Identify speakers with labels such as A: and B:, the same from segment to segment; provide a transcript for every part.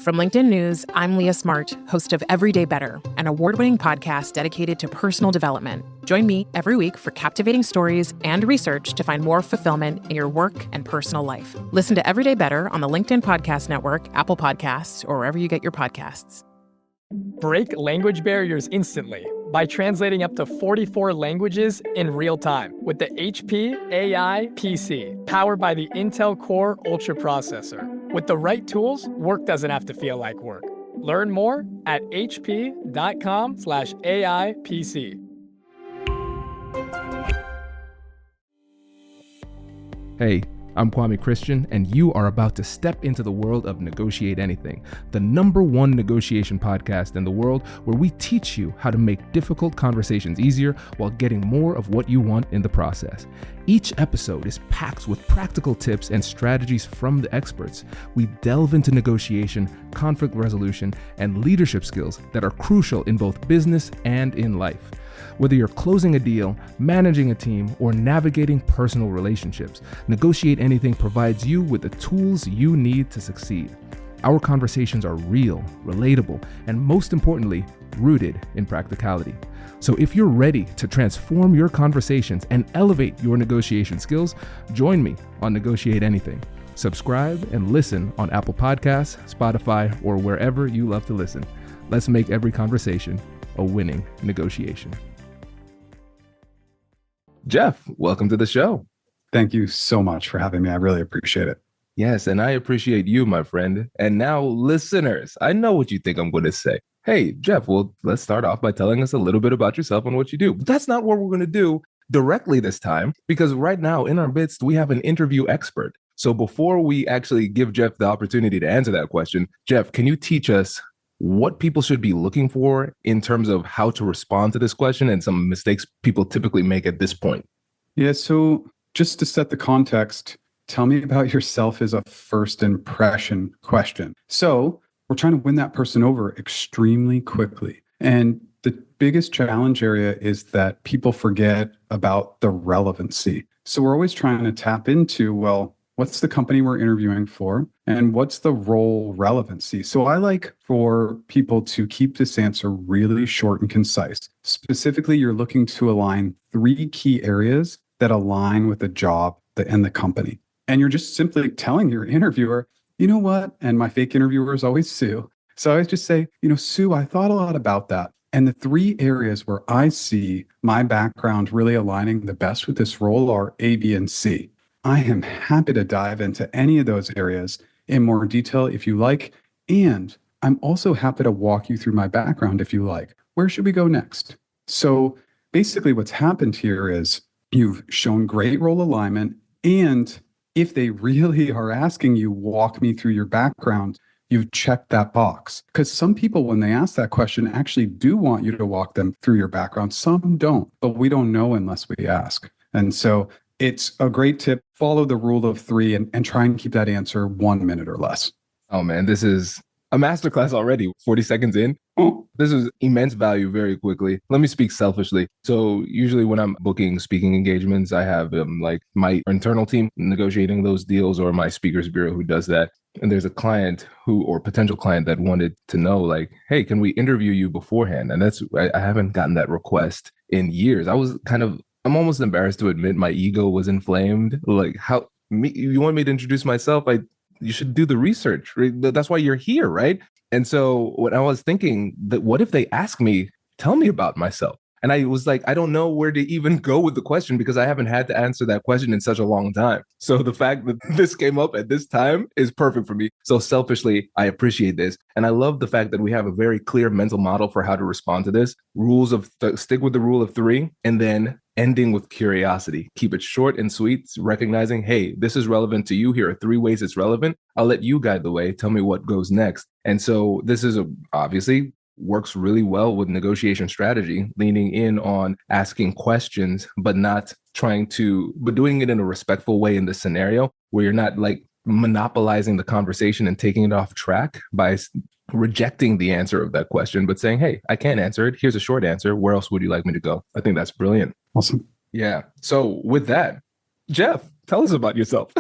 A: From LinkedIn News, I'm Leah Smart, host of Everyday Better, an award-winning podcast dedicated to personal development. Join me every week for captivating stories and research to find more fulfillment in your work and personal life. Listen to Everyday Better on the LinkedIn Podcast Network, Apple Podcasts, or wherever you get your podcasts.
B: Break language barriers instantly by translating up to 44 languages in real time with the HP AI PC, powered by the Intel Core Ultra processor. With the right tools, work doesn't have to feel like work. Learn more at hp.com/AI PC.
C: Hey, I'm Kwame Christian, and you are about to step into the world of Negotiate Anything, the #1 negotiation podcast in the world where we teach you how to make difficult conversations easier while getting more of what you want in the process. Each episode is packed with practical tips and strategies from the experts. We delve into negotiation, conflict resolution, and leadership skills that are crucial in both business and in life. Whether you're closing a deal, managing a team, or navigating personal relationships, Negotiate Anything provides you with the tools you need to succeed. Our conversations are real, relatable, and most importantly, rooted in practicality. So if you're ready to transform your conversations and elevate your negotiation skills, join me on Negotiate Anything. Subscribe and listen on Apple Podcasts, Spotify, or wherever you love to listen. Let's make every conversation a winning negotiation. Jeff, welcome to the show.
D: Thank you so much for having me. I really appreciate it.
C: Yes, and I appreciate you, my friend. And now, listeners, I know what you think I'm going to say. Hey, Jeff, well, let's start off by telling us a little bit about yourself and what you do. But that's not what we're going to do directly this time, because right now in our midst, we have an interview expert. So before we actually give Jeff the opportunity to answer that question, Jeff, can you teach us what people should be looking for in terms of how to respond to this question and some mistakes people typically make at this point?
D: Yeah, so just to set the context, tell me about yourself is a first impression question. So we're trying to win that person over extremely quickly. And the biggest challenge area is that people forget about the relevancy. So we're always trying to tap into, well, what's the company we're interviewing for? And what's the role relevancy? So I like for people to keep this answer really short and concise. Specifically, you're looking to align 3 key areas that align with the job and the company. And you're just simply telling your interviewer, you know what? And my fake interviewer is always Sue. So I always just say, Sue, I thought a lot about that. And the 3 areas where I see my background really aligning the best with this role are A, B, and C. I am happy to dive into any of those areas in more detail if you like. And I'm also happy to walk you through my background if you like. Where should we go next? So basically what's happened here is you've shown great role alignment. And if they really are asking you, walk me through your background, you've checked that box. Because some people, when they ask that question, actually do want you to walk them through your background. Some don't, but we don't know unless we ask. And so it's a great tip. Follow the rule of 3 and try and keep that answer 1 minute or less.
C: Oh man, this is a masterclass already. 40 seconds in. This is immense value very quickly. Let me speak selfishly. So usually when I'm booking speaking engagements, I have like my internal team negotiating those deals or my speakers bureau who does that. And there's a client or potential client that wanted to know like, hey, can we interview you beforehand? And I haven't gotten that request in years. I'm almost embarrassed to admit my ego was inflamed. Like, you want me to introduce myself? You should do the research. Right? That's why you're here, right? And so when I was thinking that, what if they ask me, tell me about myself? And I was like, I don't know where to even go with the question because I haven't had to answer that question in such a long time. So the fact that this came up at this time is perfect for me. So selfishly, I appreciate this. And I love the fact that we have a very clear mental model for how to respond to this. Stick with the rule of 3, and then ending with curiosity. Keep it short and sweet, recognizing, hey, this is relevant to you. Here are 3 ways it's relevant. I'll let you guide the way. Tell me what goes next. And so this is obviously works really well with negotiation strategy, leaning in on asking questions, but doing it in a respectful way in the scenario where you're not like monopolizing the conversation and taking it off track by rejecting the answer of that question, but saying, hey, I can't answer it. Here's a short answer. Where else would you like me to go? I think that's brilliant.
D: Awesome.
C: Yeah. So with that, Jeff, tell us about yourself.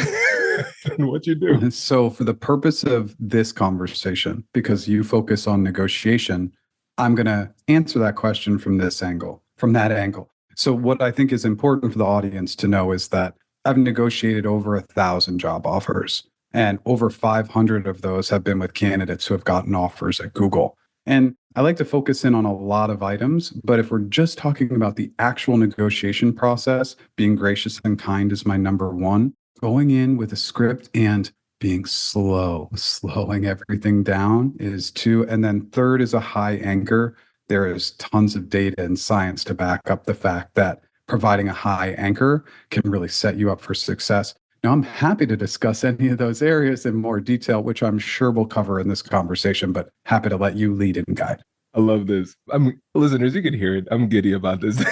C: and what you do.
D: So for the purpose of this conversation, because you focus on negotiation, I'm going to answer that question from this angle, from that angle. So what I think is important for the audience to know is that I've negotiated over 1,000 job offers, and over 500 of those have been with candidates who have gotten offers at Google. And I like to focus in on a lot of items, but if we're just talking about the actual negotiation process, being gracious and kind is my number one. Going in with a script and being slowing everything down is two. And then third is a high anchor. There is tons of data and science to back up the fact that providing a high anchor can really set you up for success. Now, I'm happy to discuss any of those areas in more detail, which I'm sure we'll cover in this conversation, but happy to let you lead and guide.
C: I love this. Listeners, you can hear it. I'm giddy about this.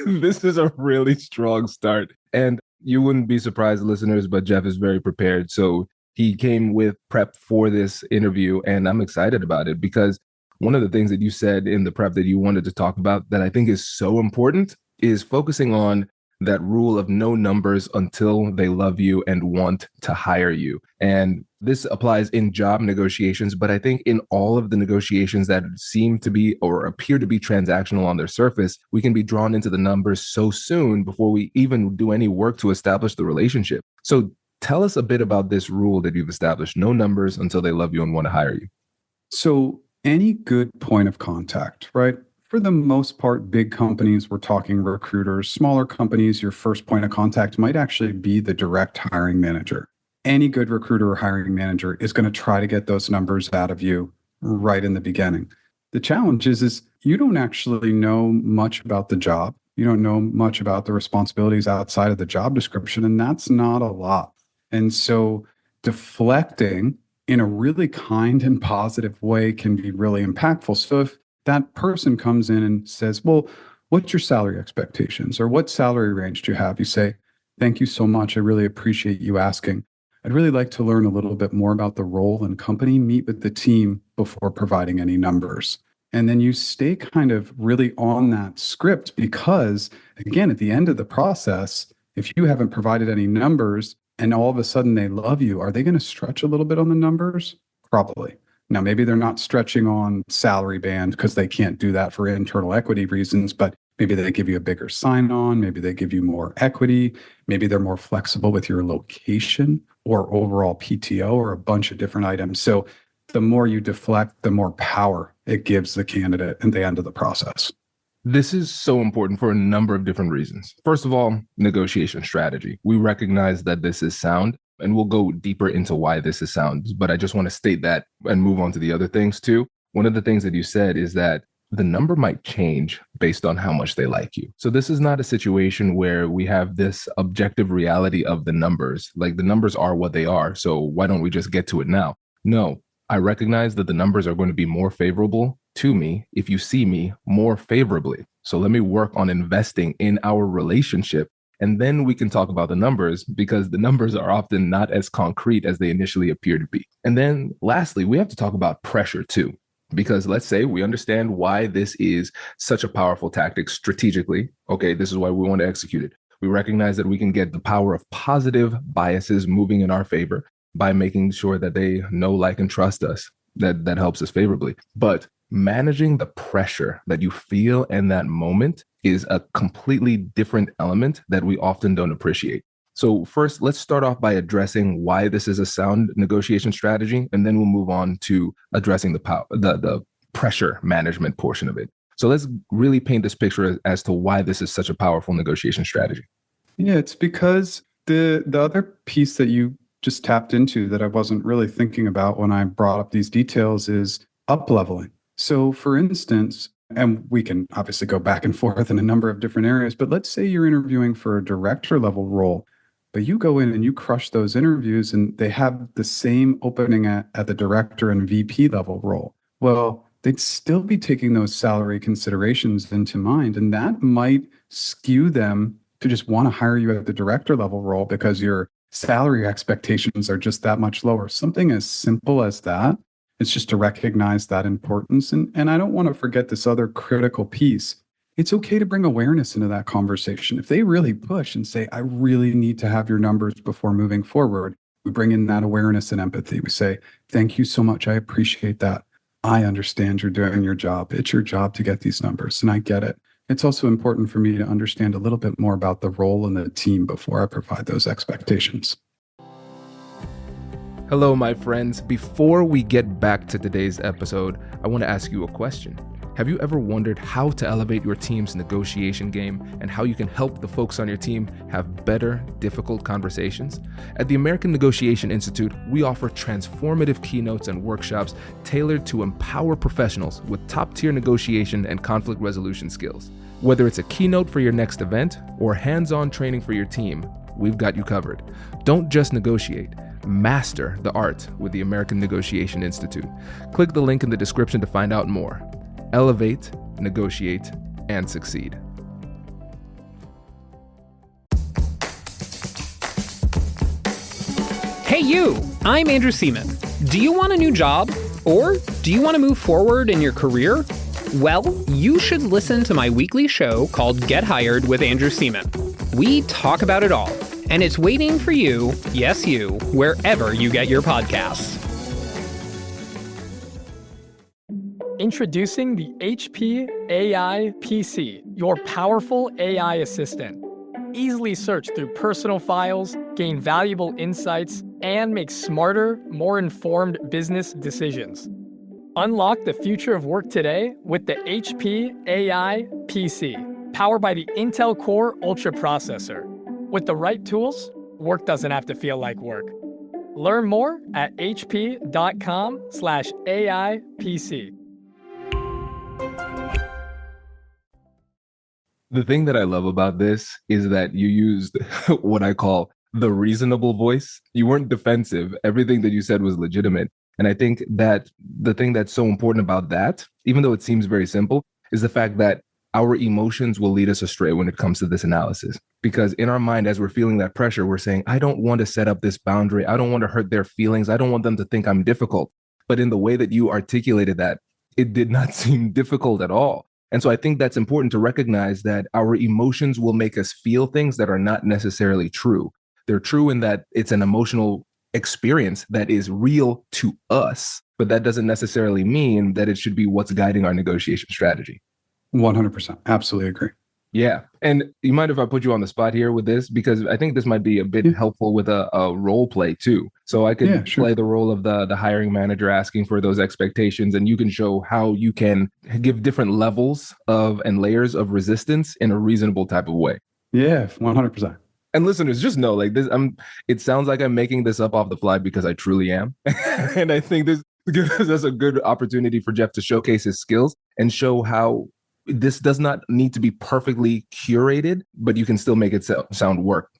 C: This is a really strong start. And you wouldn't be surprised, listeners, but Jeff is very prepared. So he came with prep for this interview, and I'm excited about it because one of the things that you said in the prep that you wanted to talk about that I think is so important is focusing on that rule of no numbers until they love you and want to hire you. And this applies in job negotiations, but I think in all of the negotiations that seem to be or appear to be transactional on their surface, we can be drawn into the numbers so soon before we even do any work to establish the relationship. So tell us a bit about this rule that you've established, no numbers until they love you and want to hire you.
D: So any good point of contact, right? For the most part, big companies, we're talking recruiters. Smaller companies, your first point of contact might actually be the direct hiring manager. Any good recruiter or hiring manager is going to try to get those numbers out of you right in the beginning. The challenge is you don't actually know much about the job. You don't know much about the responsibilities outside of the job description, and that's not a lot. And so deflecting in a really kind and positive way can be really impactful. So if that person comes in and says, well, what's your salary expectations or what salary range do you have? You say, thank you so much. I really appreciate you asking. I'd really like to learn a little bit more about the role and company, meet with the team before providing any numbers. And then you stay kind of really on that script because, again, at the end of the process, if you haven't provided any numbers and all of a sudden they love you, are they going to stretch a little bit on the numbers? Probably. Now, maybe they're not stretching on salary band because they can't do that for internal equity reasons, but maybe they give you a bigger sign-on, maybe they give you more equity, maybe they're more flexible with your location or overall PTO or a bunch of different items. So the more you deflect, the more power it gives the candidate at the end of the process.
C: This is so important for a number of different reasons. First of all, negotiation strategy. We recognize that this is sound. And we'll go deeper into why this is sound, but I just want to state that and move on to the other things too. One of the things that you said is that the number might change based on how much they like you. So this is not a situation where we have this objective reality of the numbers, like the numbers are what they are. So why don't we just get to it now? No, I recognize that the numbers are going to be more favorable to me if you see me more favorably. So let me work on investing in our relationship. And then we can talk about the numbers because the numbers are often not as concrete as they initially appear to be. And then lastly, we have to talk about pressure too, because let's say we understand why this is such a powerful tactic strategically. Okay, this is why we want to execute it. We recognize that we can get the power of positive biases moving in our favor by making sure that they know, like, and trust us. That helps us favorably. But managing the pressure that you feel in that moment is a completely different element that we often don't appreciate. So first, let's start off by addressing why this is a sound negotiation strategy, and then we'll move on to addressing the pressure management portion of it. So let's really paint this picture as to why this is such a powerful negotiation strategy.
D: Yeah, it's because the other piece that you just tapped into that I wasn't really thinking about when I brought up these details is up-leveling. So for instance, and we can obviously go back and forth in a number of different areas, but let's say you're interviewing for a director level role, but you go in and you crush those interviews and they have the same opening at the director and VP level role. Well, they'd still be taking those salary considerations into mind, and that might skew them to just want to hire you at the director level role because your salary expectations are just that much lower. Something as simple as that. It's just to recognize that importance. And I don't want to forget this other critical piece. It's okay to bring awareness into that conversation. If they really push and say, I really need to have your numbers before moving forward, We bring in that awareness and empathy. We say, thank you so much. I appreciate that. I understand you're doing your job. It's your job to get these numbers, and I get it. It's also important for me to understand a little bit more about the role in the team before I provide those expectations.
C: Hello, my friends. Before we get back to today's episode, I want to ask you a question. Have you ever wondered how to elevate your team's negotiation game and how you can help the folks on your team have better, difficult conversations? At the American Negotiation Institute, we offer transformative keynotes and workshops tailored to empower professionals with top-tier negotiation and conflict resolution skills. Whether it's a keynote for your next event or hands-on training for your team, we've got you covered. Don't just negotiate. Master the art with the American Negotiation Institute. Click the link in the description to find out more. Elevate, negotiate, and succeed.
E: Hey you, I'm Andrew Seaman. Do you want a new job? Or do you want to move forward in your career? Well, you should listen to my weekly show called Get Hired with Andrew Seaman. We talk about it all, and it's waiting for you, yes you, wherever you get your podcasts.
B: Introducing the HP AI PC, your powerful AI assistant. Easily search through personal files, gain valuable insights, and make smarter, more informed business decisions. Unlock the future of work today with the HP AI PC, powered by the Intel Core Ultra processor. With the right tools, work doesn't have to feel like work. Learn more at hp.com/AIPC.
C: The thing that I love about this is that you used what I call the reasonable voice. You weren't defensive. Everything that you said was legitimate. And I think that the thing that's so important about that, even though it seems very simple, is the fact that our emotions will lead us astray when it comes to this analysis. Because in our mind, as we're feeling that pressure, we're saying, I don't want to set up this boundary. I don't want to hurt their feelings. I don't want them to think I'm difficult. But in the way that you articulated that, it did not seem difficult at all. And so I think that's important to recognize that our emotions will make us feel things that are not necessarily true. They're true in that it's an emotional experience that is real to us, but that doesn't necessarily mean that it should be what's guiding our negotiation strategy.
D: 100%. Absolutely agree.
C: Yeah. And you mind if I put you on the spot here with this? Because I think this might be a bit helpful with a role play too. So I could play the role of the hiring manager asking for those expectations, and you can show how you can give different levels of and layers of resistance in a reasonable type of way.
D: Yeah, 100%.
C: And listeners, just know, like this, it sounds like I'm making this up off the fly because I truly am. And I think this gives us a good opportunity for Jeff to showcase his skills and show how this does not need to be perfectly curated, but you can still make it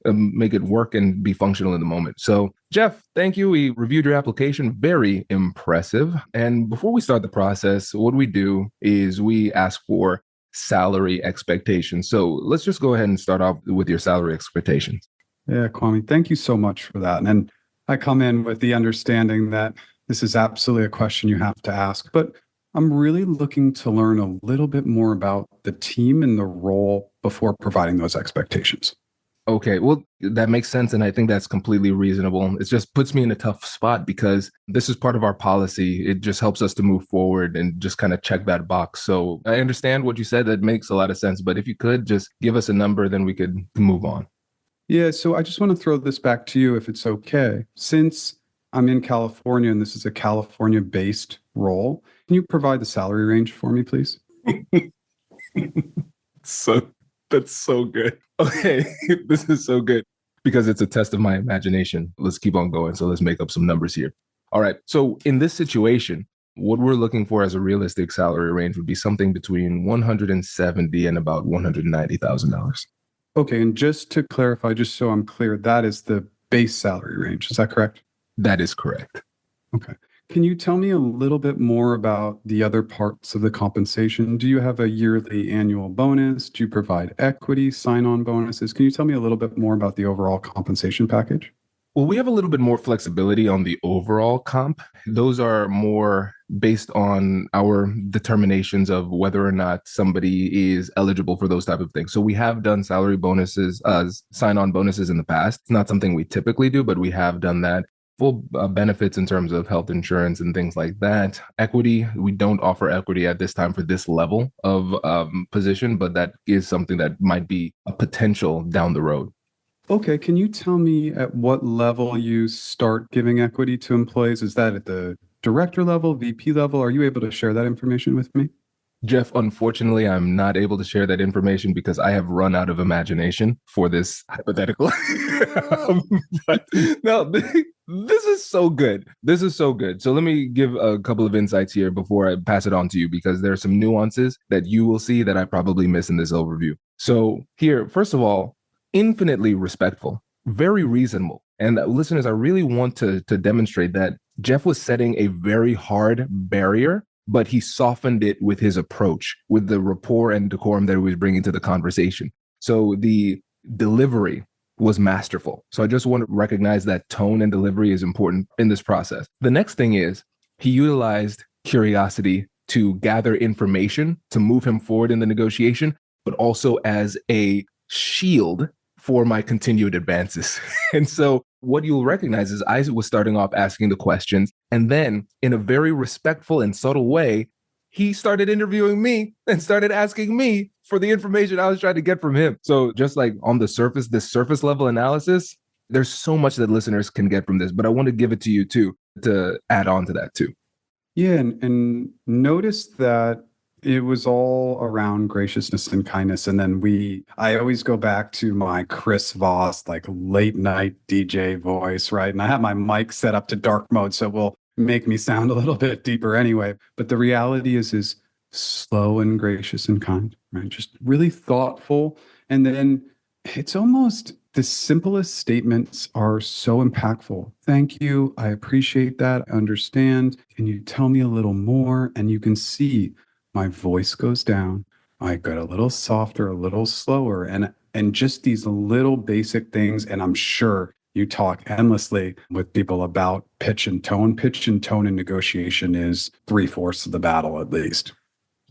C: make it work and be functional in the moment. So Jeff, thank you. We reviewed your application. Very impressive. And before we start the process, what we do is we ask for salary expectations. So let's just go ahead and start off with your salary expectations.
D: Yeah, Kwame, thank you so much for that. And I come in with the understanding that this is absolutely a question you have to ask, but I'm really looking to learn a little bit more about the team and the role before providing those expectations.
C: Okay, well, that makes sense. And I think that's completely reasonable. It just puts me in a tough spot because this is part of our policy. It just helps us to move forward and just kind of check that box. So I understand what you said. That makes a lot of sense. But if you could just give us a number, then we could move on.
D: Yeah, so I just want to throw this back to you if it's okay. Since I'm in California and this is a California-based role, can you provide the salary range for me, please?
C: That's so good. Okay, this is so good because it's a test of my imagination. Let's keep on going. So let's make up some numbers here. All right. So in this situation, what we're looking for as a realistic salary range would be something between $170,000 and about $190,000.
D: Okay. And just to clarify, just so I'm clear, that is the base salary range. Is that correct?
C: That is correct.
D: Okay. Can you tell me a little bit more about the other parts of the compensation? Do you have a yearly annual bonus? Do you provide equity, sign-on bonuses? Can you tell me a little bit more about the overall compensation package?
C: Well, we have a little bit more flexibility on the overall comp. Those are more based on our determinations of whether or not somebody is eligible for those type of things. So we have done salary bonuses, sign-on bonuses in the past. It's not something we typically do, but we have done that. Full benefits in terms of health insurance and things like that. Equity, we don't offer equity at this time for this level of position, but that is something that might be a potential down the road.
D: Okay, can you tell me at what level you start giving equity to employees? Is that at the director level, VP level? Are you able to share that information with me?
C: Jeff, unfortunately, I'm not able to share that information because I have run out of imagination for this hypothetical. But no, this is so good. This is so good. So let me give a couple of insights here before I pass it on to you, because there are some nuances that you will see that I probably miss in this overview. So here, first of all, infinitely respectful, very reasonable. And listeners, I really want to demonstrate that Jeff was setting a very hard barrier, but he softened it with his approach, with the rapport and decorum that he was bringing to the conversation. So the delivery was masterful. So I just want to recognize that tone and delivery is important in this process. The next thing is he utilized curiosity to gather information to move him forward in the negotiation, but also as a shield for my continued advances. And so what you'll recognize is I was starting off asking the questions, and then in a very respectful and subtle way, he started interviewing me and started asking me for the information I was trying to get from him. So just like on the surface, this surface level analysis, there's so much that listeners can get from this, but I want to give it to you too, to add on to that too.
D: Yeah, and notice that it was all around graciousness and kindness. And then I always go back to my Chris Voss, like late night DJ voice, right? And I have my mic set up to dark mode, so it will make me sound a little bit deeper anyway. But the reality is slow and gracious and kind, right? Just really thoughtful. And then it's almost the simplest statements are so impactful. Thank you. I appreciate that. I understand. Can you tell me a little more? And you can see my voice goes down. I get a little softer, a little slower, and just these little basic things. And I'm sure you talk endlessly with people about pitch and tone. Pitch and tone in negotiation is 3/4 of the battle, at least.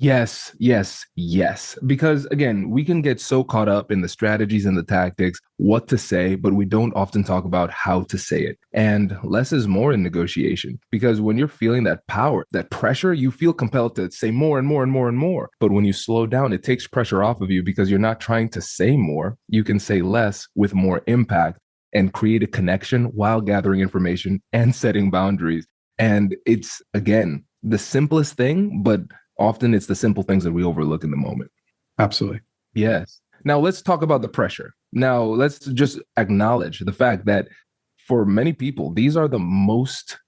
C: Yes, yes, yes. Because again, we can get so caught up in the strategies and the tactics, what to say, but we don't often talk about how to say it. And less is more in negotiation, because when you're feeling that power, that pressure, you feel compelled to say more and more and more and more. But when you slow down, it takes pressure off of you because you're not trying to say more. You can say less with more impact and create a connection while gathering information and setting boundaries. And it's, again, the simplest thing, but often it's the simple things that we overlook in the moment.
D: Absolutely.
C: Yes. Now let's talk about the pressure. Now let's just acknowledge the fact that for many people, these are the most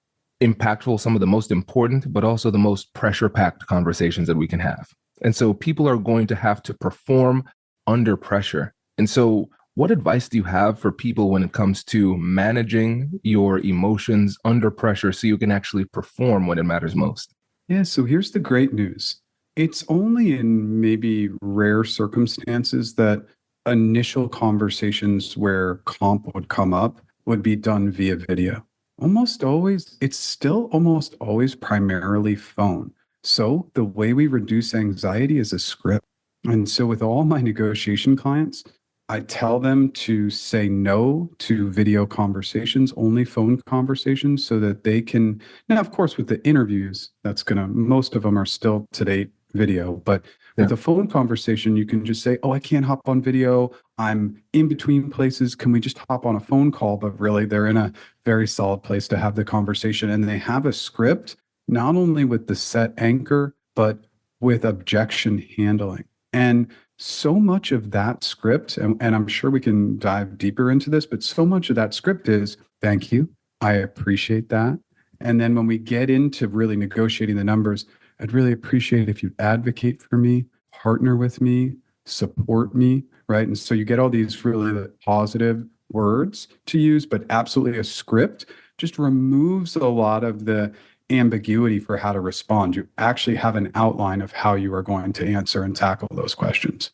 C: impactful, some of the most important, but also the most pressure-packed conversations that we can have. And so people are going to have to perform under pressure. And so what advice do you have for people when it comes to managing your emotions under pressure so you can actually perform when it matters most?
D: Yeah, so here's the great news. It's only in maybe rare circumstances that initial conversations where comp would come up would be done via video. Almost always, it's still almost always primarily phone. So the way we reduce anxiety is a script. And so with all my negotiation clients, I tell them to say no to video conversations, only phone conversations, so that they can, now, of course, with the interviews, most of them are still to date video, but with a phone conversation, you can just say, oh, I can't hop on video. I'm in between places. Can we just hop on a phone call? But really, they're in a very solid place to have the conversation. And they have a script, not only with the set anchor, but with objection handling. And so much of that script, and I'm sure we can dive deeper into this, but so much of that script is, thank you, I appreciate that. And then when we get into really negotiating the numbers, I'd really appreciate if you advocate for me, partner with me, support me, right? And so you get all these really positive words to use, but absolutely a script just removes a lot of the ambiguity for how to respond. You actually have an outline of how you are going to answer and tackle those questions.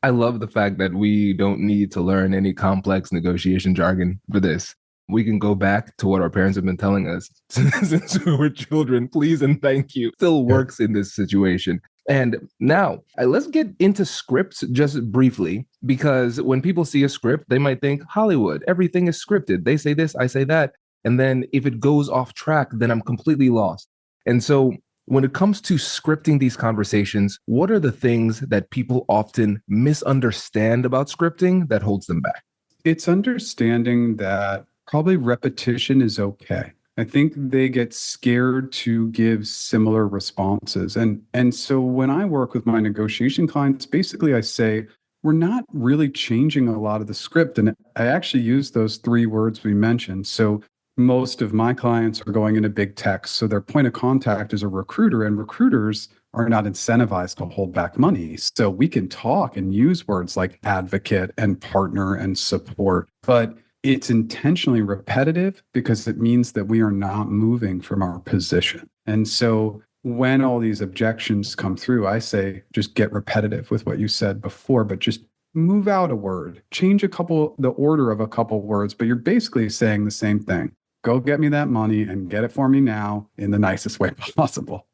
C: I love the fact that we don't need to learn any complex negotiation jargon for this. We can go back to what our parents have been telling us since we were children. Please and thank you still works in this situation. And now let's get into scripts just briefly, because when people see a script, they might think Hollywood, everything is scripted. They say this, I say that. And then if it goes off track, then I'm completely lost. And so when it comes to scripting these conversations, what are the things that people often misunderstand about scripting that holds them back?
D: It's understanding that probably repetition is okay. I think they get scared to give similar responses. And so when I work with my negotiation clients, basically I say, we're not really changing a lot of the script. And I actually use those 3 words we mentioned. So most of my clients are going into big tech. So their point of contact is a recruiter, and recruiters are not incentivized to hold back money. So we can talk and use words like advocate and partner and support, but it's intentionally repetitive because it means that we are not moving from our position. And so when all these objections come through, I say, just get repetitive with what you said before, but just move out a word, change the order of a couple words, but you're basically saying the same thing. Go get me that money and get it for me now in the nicest way possible.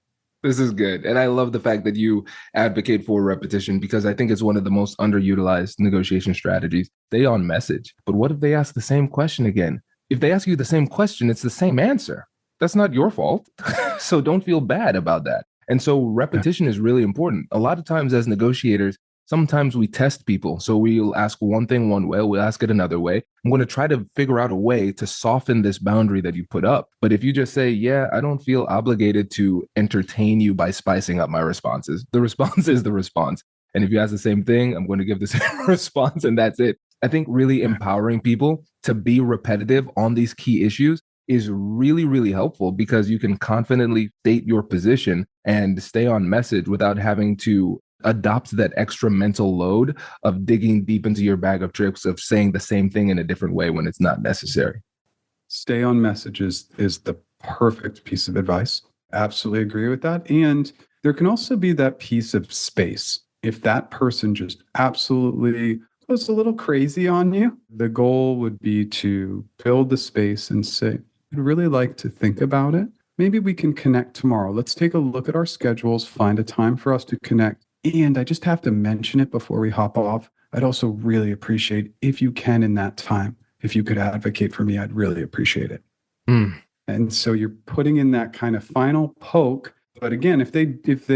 C: This is good. And I love the fact that you advocate for repetition, because I think it's one of the most underutilized negotiation strategies. Stay on message. But what if they ask the same question again? If they ask you the same question, it's the same answer. That's not your fault. So don't feel bad about that. And so repetition is really important. A lot of times as negotiators, sometimes we test people. So we'll ask one thing one way, we'll ask it another way. I'm going to try to figure out a way to soften this boundary that you put up. But if you just say, yeah, I don't feel obligated to entertain you by spicing up my responses, the response is the response. And if you ask the same thing, I'm going to give the same response, and that's it. I think really empowering people to be repetitive on these key issues is really, really helpful, because you can confidently state your position and stay on message without having to adopt that extra mental load of digging deep into your bag of tricks, of saying the same thing in a different way when it's not necessary.
D: Stay on messages is the perfect piece of advice. Absolutely agree with that. And there can also be that piece of space. If that person just absolutely goes a little crazy on you, the goal would be to build the space and say, I'd really like to think about it. Maybe we can connect tomorrow. Let's take a look at our schedules, find a time for us to connect. And I just have to mention it before we hop off. I'd also really appreciate if you can, in that time, if you could advocate for me, I'd really appreciate it. And so you're putting in that kind of final poke. But again, if they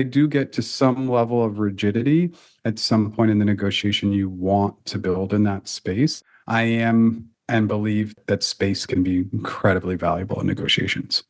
D: do get to some level of rigidity at some point in the negotiation, you want to build in that space. I am and believe that space can be incredibly valuable in negotiations.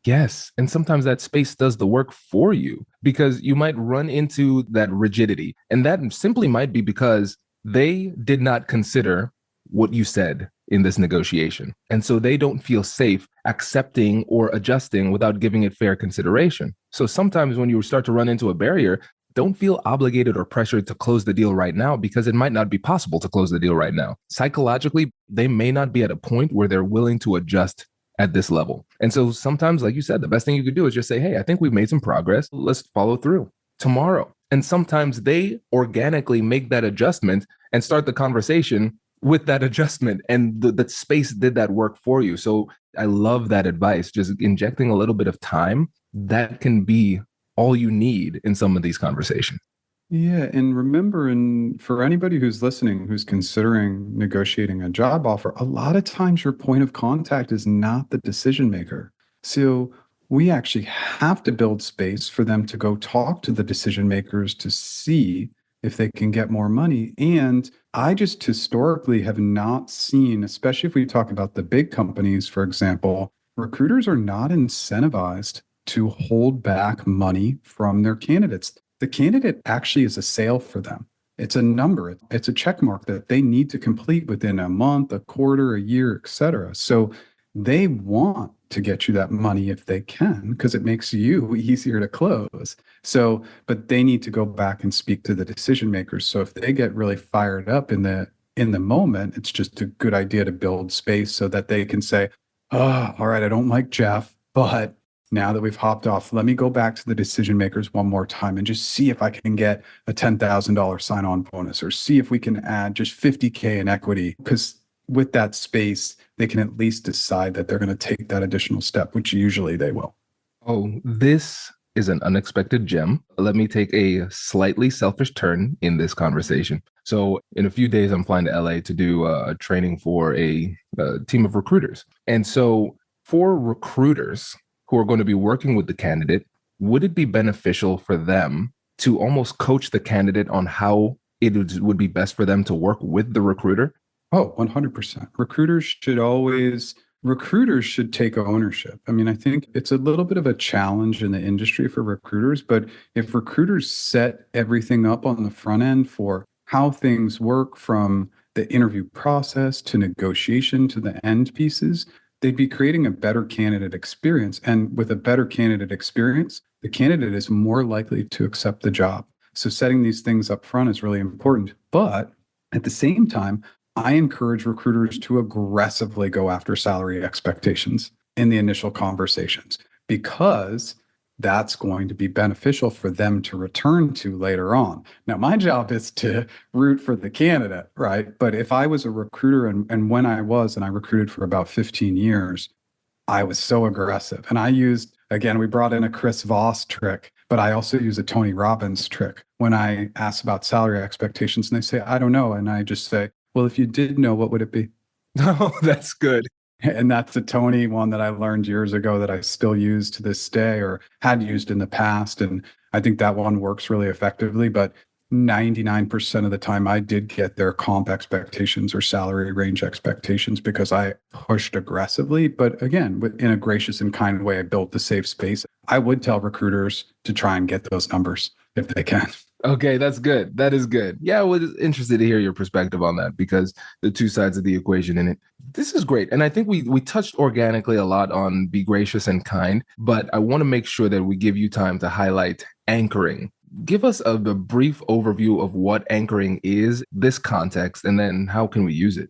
C: Yes. And sometimes that space does the work for you, because you might run into that rigidity. And that simply might be because they did not consider what you said in this negotiation. And so they don't feel safe accepting or adjusting without giving it fair consideration. So sometimes when you start to run into a barrier, don't feel obligated or pressured to close the deal right now, because it might not be possible to close the deal right now. Psychologically, they may not be at a point where they're willing to adjust at this level. And so sometimes, like you said, the best thing you could do is just say, hey, I think we've made some progress. Let's follow through tomorrow. And sometimes they organically make that adjustment and start the conversation with that adjustment. And the space did that work for you. So I love that advice. Just injecting a little bit of time, that can be all you need in some of these conversations.
D: Yeah. And remember, and for anybody who's listening, who's considering negotiating a job offer, a lot of times your point of contact is not the decision maker. So we actually have to build space for them to go talk to the decision makers to see if they can get more money. And I just historically have not seen, especially if we talk about the big companies, for example, recruiters are not incentivized to hold back money from their candidates. The candidate actually is a sale for them. It's a number. It's a check mark that they need to complete within a month, a quarter, a year, et cetera. So they want to get you that money if they can, because it makes you easier to close. So, but they need to go back and speak to the decision makers. So if they get really fired up in the moment, it's just a good idea to build space so that they can say, oh, all right, I don't like Jeff, but now that we've hopped off, let me go back to the decision makers one more time and just see if I can get a $10,000 sign-on bonus, or see if we can add just $50K in equity. Because with that space, they can at least decide that they're going to take that additional step, which usually they will.
C: Oh, this is an unexpected gem. Let me take a slightly selfish turn in this conversation. So, in a few days, I'm flying to LA to do a training for a team of recruiters. And so, for recruiters who are going to be working with the candidate, would it be beneficial for them to almost coach the candidate on how it would be best for them to work with the recruiter?
D: Oh, 100%. Recruiters should take ownership. I mean, I think it's a little bit of a challenge in the industry for recruiters, but if recruiters set everything up on the front end for how things work from the interview process to negotiation to the end pieces, they'd be creating a better candidate experience. And with a better candidate experience, the candidate is more likely to accept the job. So setting these things up front is really important. But at the same time, I encourage recruiters to aggressively go after salary expectations in the initial conversations, because that's going to be beneficial for them to return to later on. Now, my job is to root for the candidate, right? But if I was a recruiter, and when I recruited for about 15 years, I was so aggressive. And I used, again, we brought in a Chris Voss trick, but I also use a Tony Robbins trick when I ask about salary expectations and they say, I don't know. And I just say, well, if you did know, what would it be?
C: Oh, that's good.
D: And that's a Tony one that I learned years ago that I still use to this day, or had used in the past. And I think that one works really effectively. But 99% of the time, I did get their comp expectations or salary range expectations because I pushed aggressively. But again, in a gracious and kind way, I built the safe space. I would tell recruiters to try and get those numbers if they can.
C: Okay, that's good. That is good. Yeah, I was interested to hear your perspective on that, because the two sides of the equation in it. This is great. And I think we touched organically a lot on be gracious and kind, but I want to make sure that we give you time to highlight anchoring. Give us a brief overview of what anchoring is, this context, and then how can we use it?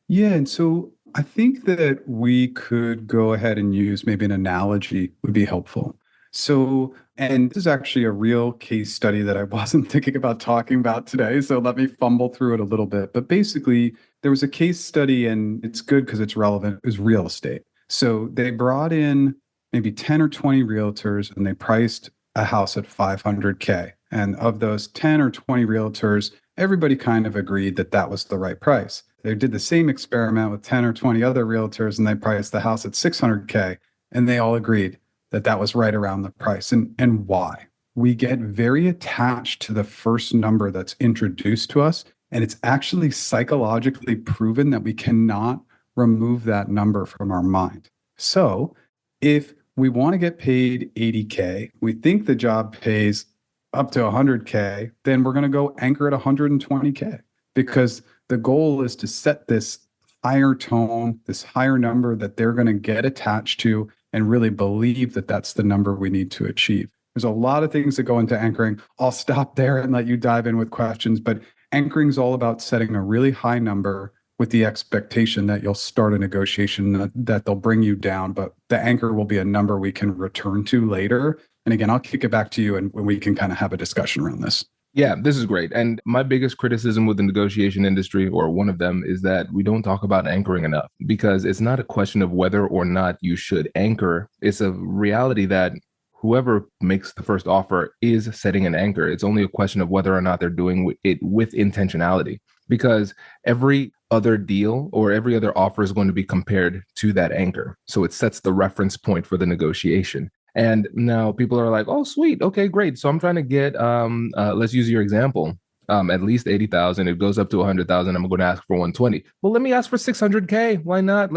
D: Yeah, and so I think that we could go ahead and use maybe an analogy would be helpful. So, and this is actually a real case study that I wasn't thinking about talking about today. So let me fumble through it a little bit. But basically, there was a case study, and it's good because it's relevant, is real estate. So they brought in maybe 10 or 20 realtors and they priced a house at $500K. And of those 10 or 20 realtors, everybody kind of agreed that that was the right price. They did the same experiment with 10 or 20 other realtors and they priced the house at $600K. And they all agreed that that was right around the price. And why? We get very attached to the first number that's introduced to us. And it's actually psychologically proven that we cannot remove that number from our mind. So if we want to get paid $80K, we think the job pays up to $100K, then we're going to go anchor at $120K, because the goal is to set this higher tone, this higher number that they're going to get attached to and really believe that that's the number we need to achieve. There's a lot of things that go into anchoring. I'll stop there and let you dive in with questions, but anchoring is all about setting a really high number with the expectation that you'll start a negotiation, that they'll bring you down, but the anchor will be a number we can return to later. And again, I'll kick it back to you and we can kind of have a discussion around this.
C: Yeah, this is great. And my biggest criticism with the negotiation industry, or one of them, is that we don't talk about anchoring enough, because it's not a question of whether or not you should anchor. It's a reality that whoever makes the first offer is setting an anchor. It's only a question of whether or not they're doing it with intentionality, because every other deal or every other offer is going to be compared to that anchor. So it sets the reference point for the negotiation. And now people are like, oh, sweet. Okay, great. So I'm trying to get, let's use your example, at least 80,000. It goes up to 100,000. I'm going to ask for 120. Well, let me ask for 600K. Why not?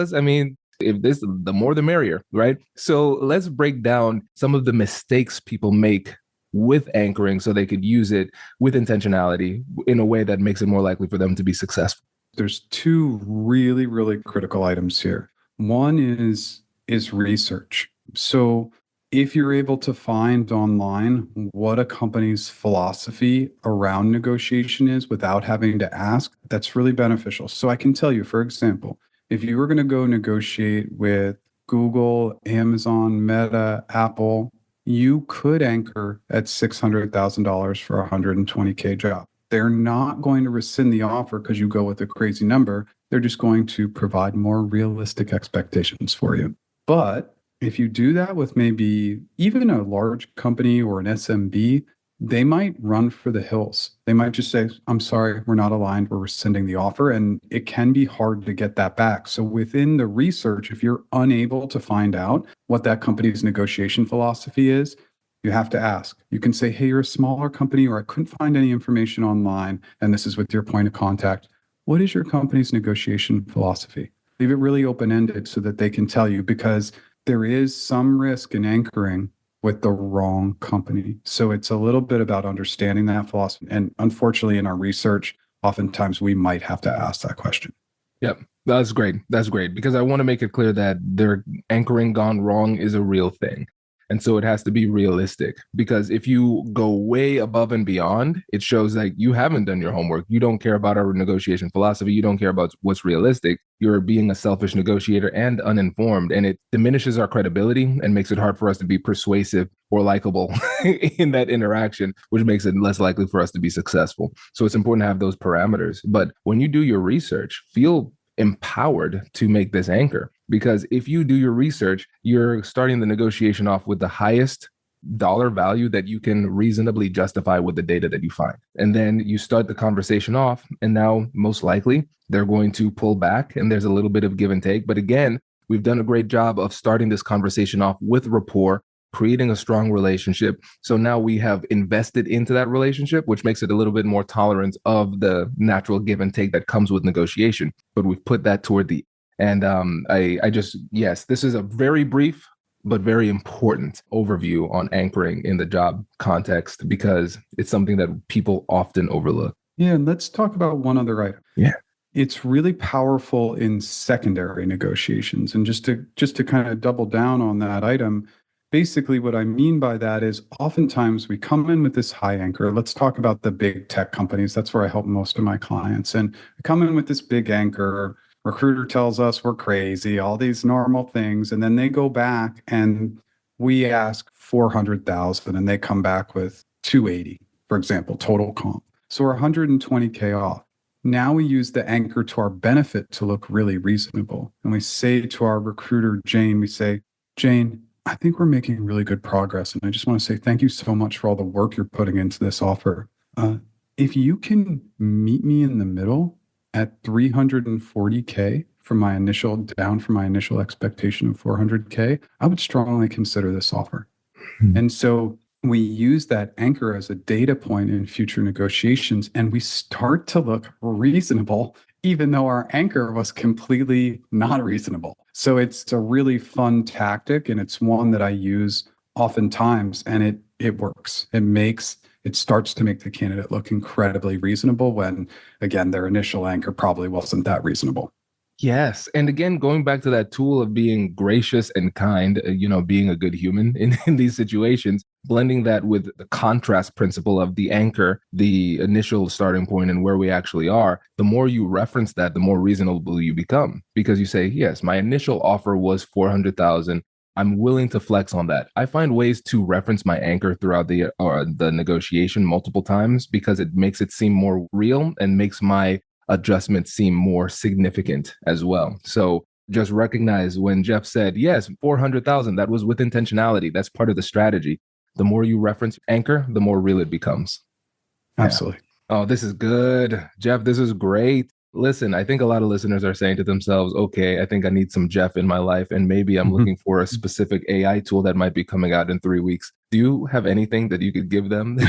C: If this, the more the merrier, right? So let's break down some of the mistakes people make with anchoring so they could use it with intentionality in a way that makes it more likely for them to be successful.
D: There's two really, really critical items here. One is research. So if you're able to find online what a company's philosophy around negotiation is without having to ask, that's really beneficial. So I can tell you, for example, if you were going to go negotiate with Google, Amazon, Meta, Apple, you could anchor at $600,000 for a $120K job. They're not going to rescind the offer because you go with a crazy number. They're just going to provide more realistic expectations for you. But if you do that with maybe even a large company or an SMB, they might run for the hills. They might just say, I'm sorry, we're not aligned, we're rescinding the offer. And it can be hard to get that back. So within the research, if you're unable to find out what that company's negotiation philosophy is, you have to ask. You can say, hey, you're a smaller company, or I couldn't find any information online, and this is with your point of contact. What is your company's negotiation philosophy? Leave it really open-ended so that they can tell you, because there is some risk in anchoring with the wrong company. So it's a little bit about understanding that philosophy. And unfortunately, in our research, oftentimes we might have to ask that question.
C: Yep. That's great. That's great. Because I want to make it clear that their anchoring gone wrong is a real thing. And so it has to be realistic, because if you go way above and beyond, it shows that you haven't done your homework. You don't care about our negotiation philosophy. You don't care about what's realistic. You're being a selfish negotiator and uninformed, and it diminishes our credibility and makes it hard for us to be persuasive or likable in that interaction, which makes it less likely for us to be successful. So it's important to have those parameters. But when you do your research, feel empowered to make this anchor, because if you do your research, you're starting the negotiation off with the highest dollar value that you can reasonably justify with the data that you find. And then you start the conversation off, and now most likely they're going to pull back, and there's a little bit of give and take. But again, we've done a great job of starting this conversation off with rapport, creating a strong relationship. So now we have invested into that relationship, which makes it a little bit more tolerant of the natural give and take that comes with negotiation. But we've put that toward the end. Yes, this is a very brief but very important overview on anchoring in the job context, because it's something that people often overlook.
D: Yeah, and let's talk about one other item.
C: Yeah.
D: It's really powerful in secondary negotiations. And just to kind of double down on that item, basically what I mean by that is oftentimes we come in with this high anchor. Let's talk about the big tech companies. That's where I help most of my clients. And we come in with this big anchor. Recruiter tells us we're crazy, all these normal things. And then they go back and we ask 400,000 and they come back with 280, for example, total comp. So we're 120K off. Now we use the anchor to our benefit to look really reasonable. And we say to our recruiter, Jane, we say, Jane, I think we're making really good progress. And I just want to say thank you so much for all the work you're putting into this offer. If you can meet me in the middle at 340K down from my initial expectation of 400K, I would strongly consider this offer. And so we use that anchor as a data point in future negotiations, and we start to look reasonable, even though our anchor was completely not reasonable. So it's a really fun tactic, and it's one that I use oftentimes, and it works. It starts to make the candidate look incredibly reasonable when, again, their initial anchor probably wasn't that reasonable.
C: Yes. And again, going back to that tool of being gracious and kind, being a good human in these situations, blending that with the contrast principle of the anchor, the initial starting point and where we actually are, the more you reference that, the more reasonable you become, because you say, yes, my initial offer was 400,000. I'm willing to flex on that. I find ways to reference my anchor throughout the negotiation multiple times, because it makes it seem more real and makes my adjustment seem more significant as well. So just recognize when Jeff said, yes, 400,000, that was with intentionality. That's part of the strategy. The more you reference anchor, the more real it becomes.
D: Absolutely.
C: Yeah. Oh, this is good. Jeff, this is great. Listen, I think a lot of listeners are saying to themselves, okay, I think I need some Jeff in my life, and maybe I'm looking for a specific AI tool that might be coming out in 3 weeks. Do you have anything that you could give them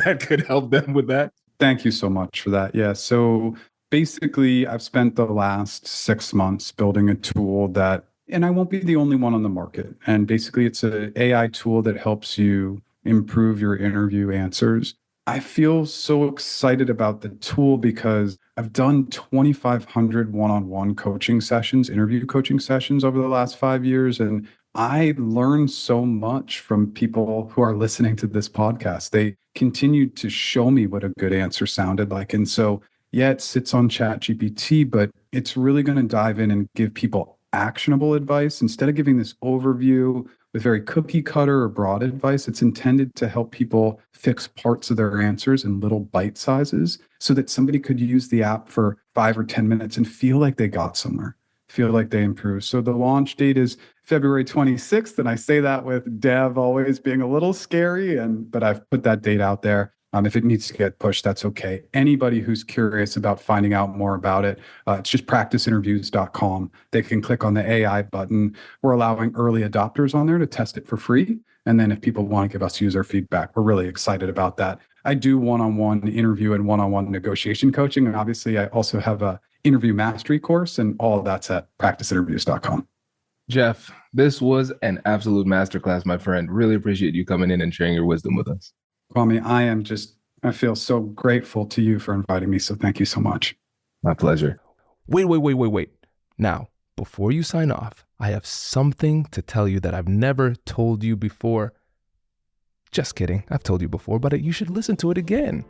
C: that could help them with that?
D: Thank you so much for that. Yeah. So basically, I've spent the last 6 months building a tool that, and I won't be the only one on the market. And basically, it's an AI tool that helps you improve your interview answers. I feel so excited about the tool because I've done 2,500 one-on-one coaching sessions, interview coaching sessions over the last 5 years. And I learned so much from people who are listening to this podcast. They continued to show me what a good answer sounded like. And so, yeah, it sits on ChatGPT, but it's really going to dive in and give people actionable advice. Instead of giving this overview with very cookie cutter or broad advice, it's intended to help people fix parts of their answers in little bite sizes so that somebody could use the app for 5 or 10 minutes and feel like they got somewhere, feel like they improved. So the launch date is February 26th. And I say that with dev always being a little scary, but I've put that date out there. If it needs to get pushed, that's okay. Anybody who's curious about finding out more about it, it's just practiceinterviews.com. They can click on the AI button. We're allowing early adopters on there to test it for free. And then if people want to give us user feedback, we're really excited about that. I do one-on-one interview and one-on-one negotiation coaching. And obviously, I also have a interview mastery course, and all of that's at practiceinterviews.com.
C: Jeff, this was an absolute masterclass, my friend. Really appreciate you coming in and sharing your wisdom with us.
D: Kwame, I feel so grateful to you for inviting me. So thank you so much.
C: My pleasure. Wait. Now, before you sign off, I have something to tell you that I've never told you before. Just kidding. I've told you before, but you should listen to it again.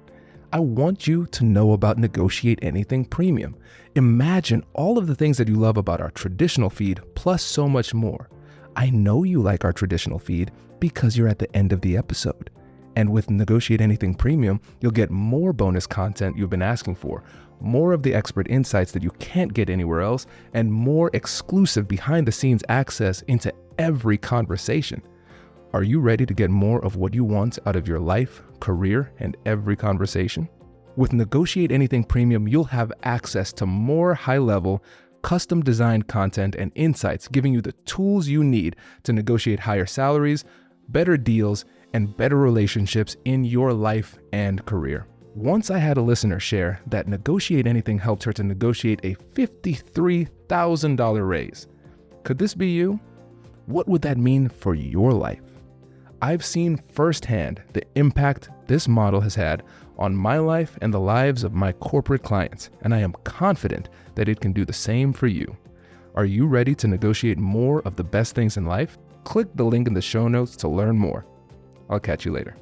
C: I want you to know about Negotiate Anything Premium. Imagine all of the things that you love about our traditional feed, plus so much more. I know you like our traditional feed because you're at the end of the episode. And with Negotiate Anything Premium, you'll get more bonus content you've been asking for, more of the expert insights that you can't get anywhere else, and more exclusive behind-the-scenes access into every conversation. Are you ready to get more of what you want out of your life, career, and every conversation? With Negotiate Anything Premium, you'll have access to more high-level, custom-designed content and insights, giving you the tools you need to negotiate higher salaries, better deals, and better relationships in your life and career. Once I had a listener share that Negotiate Anything helped her to negotiate a $53,000 raise. Could this be you? What would that mean for your life? I've seen firsthand the impact this model has had on my life and the lives of my corporate clients, and I am confident that it can do the same for you. Are you ready to negotiate more of the best things in life? Click the link in the show notes to learn more. I'll catch you later.